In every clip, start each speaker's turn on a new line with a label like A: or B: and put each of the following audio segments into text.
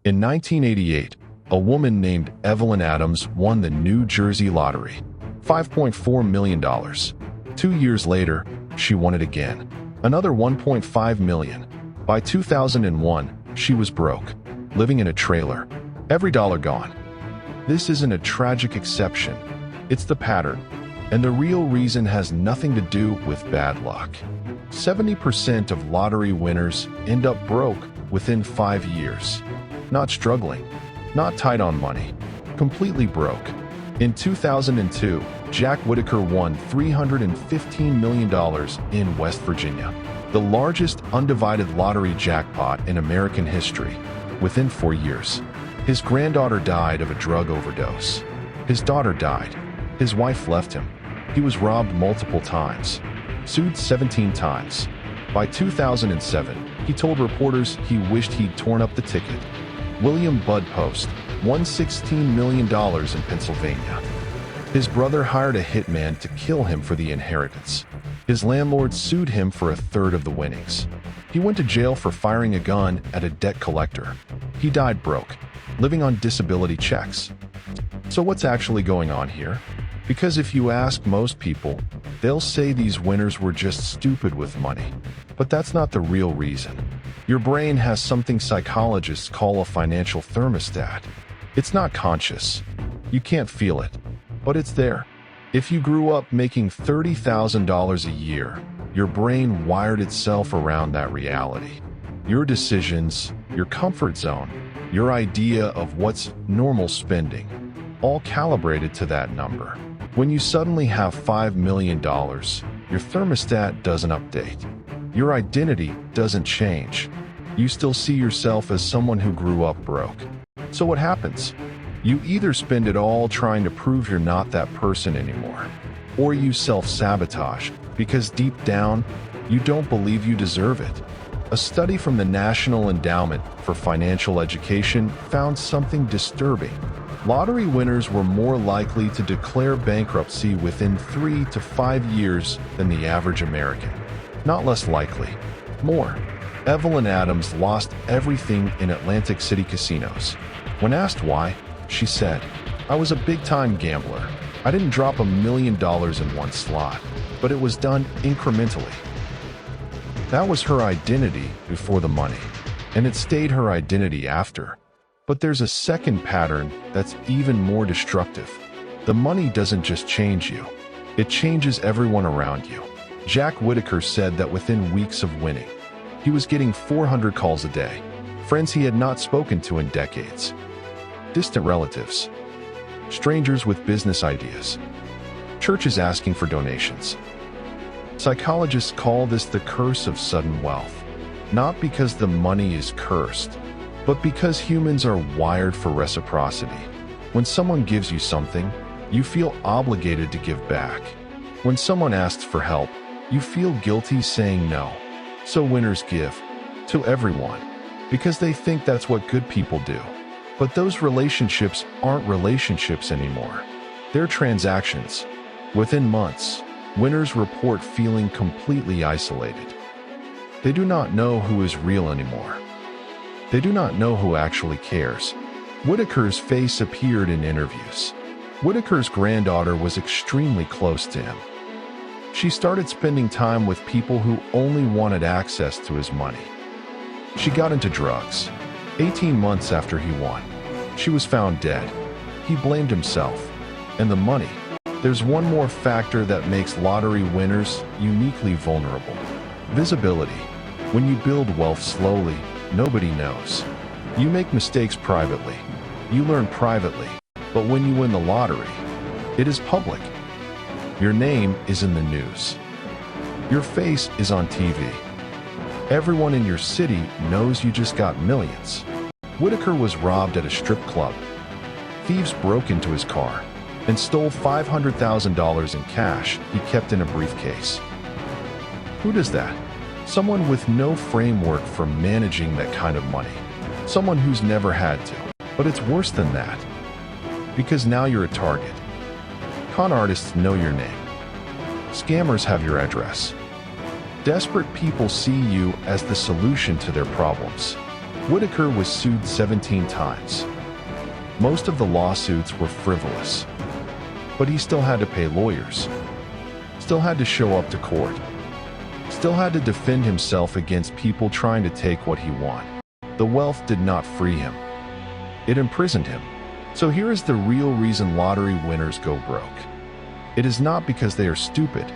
A: In 1988, a woman named Evelyn Adams won the New Jersey lottery, $5.4 million. 2 years later, she won it again, another $1.5 million. By 2001, she was broke, living in a trailer, every dollar gone. This isn't a tragic exception, it's the pattern, and the real reason has nothing to do with bad luck. 70% of lottery winners end up broke within 5 years. Not struggling, not tight on money, completely broke. In 2002, Jack Whittaker won $315 million in West Virginia, the largest undivided lottery jackpot in American history, within 4 years. His granddaughter died of a drug overdose. His daughter died. His wife left him. He was robbed multiple times, sued 17 times. By 2007, he told reporters he wished he'd torn up the ticket. William Bud Post won $16 million in Pennsylvania. His brother hired a hitman to kill him for the inheritance. His landlord sued him for a third of the winnings. He went to jail for firing a gun at a debt collector. He died broke, living on disability checks. So what's actually going on here? Because if you ask most people, they'll say these winners were just stupid with money. But that's not the real reason. Your brain has something psychologists call a financial thermostat. It's not conscious. You can't feel it, but it's there. If you grew up making $30,000 a year, your brain wired itself around that reality. Your decisions, your comfort zone, your idea of what's normal spending, all calibrated to that number. When you suddenly have $5 million, your thermostat doesn't update. Your identity doesn't change. You still see yourself as someone who grew up broke. So what happens? You either spend it all trying to prove you're not that person anymore, or you self-sabotage because deep down, you don't believe you deserve it. A study from the National Endowment for Financial Education found something disturbing. Lottery winners were more likely to declare bankruptcy within 3 to 5 years than the average American. Not less likely, more. Evelyn Adams lost everything in Atlantic City casinos. When asked why, she said, "I was a big-time gambler. I didn't drop $1 million in one slot, but it was done incrementally." That was her identity before the money, and it stayed her identity after. But there's a second pattern that's even more destructive. The money doesn't just change you, it changes everyone around you. Jack Whittaker said that within weeks of winning, he was getting 400 calls a day, friends he had not spoken to in decades, distant relatives, strangers with business ideas, churches asking for donations. Psychologists call this the curse of sudden wealth, not because the money is cursed, but because humans are wired for reciprocity. When someone gives you something, you feel obligated to give back. When someone asks for help, you feel guilty saying no. So winners give to everyone because they think that's what good people do. But those relationships aren't relationships anymore. They're transactions. Within months, winners report feeling completely isolated. They do not know who is real anymore. They do not know who actually cares. Whittaker's face appeared in interviews. Whittaker's granddaughter was extremely close to him. She started spending time with people who only wanted access to his money. She got into drugs. 18 months after he won, she was found dead. He blamed himself. And the money. There's one more factor that makes lottery winners uniquely vulnerable. Visibility. When you build wealth slowly, nobody knows. You make mistakes privately. You learn privately. But when you win the lottery, it is public. Your name is in the news. Your face is on TV. Everyone in your city knows you just got millions. Whittaker was robbed at a strip club. Thieves broke into his car and stole $500,000 in cash he kept in a briefcase. Who does that? Someone with no framework for managing that kind of money. Someone who's never had to. But it's worse than that. Because now you're a target. Con artists know your name. Scammers have your address. Desperate people see you as the solution to their problems. Whittaker was sued 17 times. Most of the lawsuits were frivolous, but he still had to pay lawyers, still had to show up to court, still had to defend himself against people trying to take what he wanted. The wealth did not free him. It imprisoned him. So here is the real reason lottery winners go broke. It is not because they are stupid.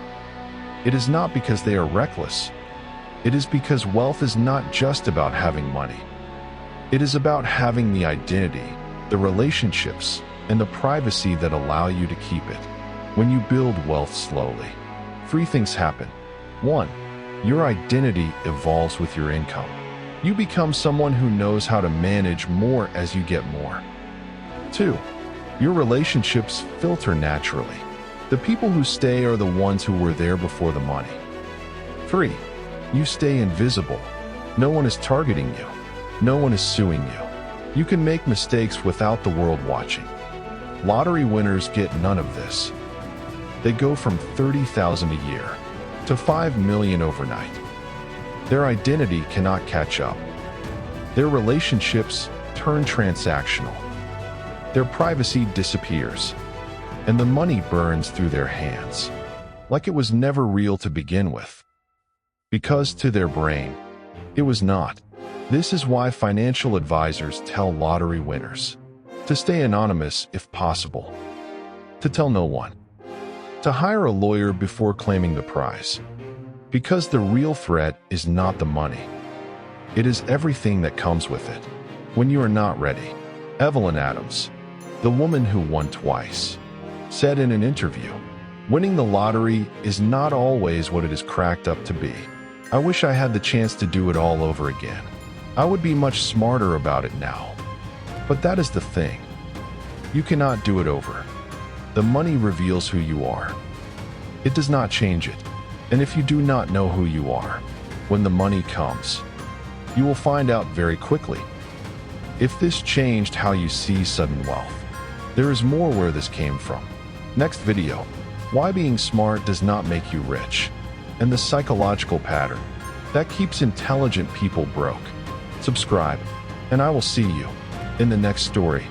A: It is not because they are reckless. It is because wealth is not just about having money. It is about having the identity, the relationships, and the privacy that allow you to keep it. When you build wealth slowly, three things happen. 1. Your identity evolves with your income. You become someone who knows how to manage more as you get more. 2. Your relationships filter naturally. The people who stay are the ones who were there before the money. 3. You stay invisible. No one is targeting you. No one is suing you. You can make mistakes without the world watching. Lottery winners get none of this. They go from $30,000 a year to $5 million overnight. Their identity cannot catch up. Their relationships turn transactional. Their privacy disappears, and the money burns through their hands, like it was never real to begin with. Because to their brain, it was not. This is why financial advisors tell lottery winners to stay anonymous if possible, to tell no one, to hire a lawyer before claiming the prize. Because the real threat is not the money. It is everything that comes with it. When you are not ready. Evelyn Adams, the woman who won twice, said in an interview, "Winning the lottery is not always what it is cracked up to be. I wish I had the chance to do it all over again. I would be much smarter about it now. But that is the thing. You cannot do it over. The money reveals who you are. It does not change it. And if you do not know who you are, when the money comes, you will find out very quickly. If this changed how you see sudden wealth, there is more where this came from." Next video, why being smart does not make you rich, and the psychological pattern that keeps intelligent people broke. Subscribe, and I will see you in the next story.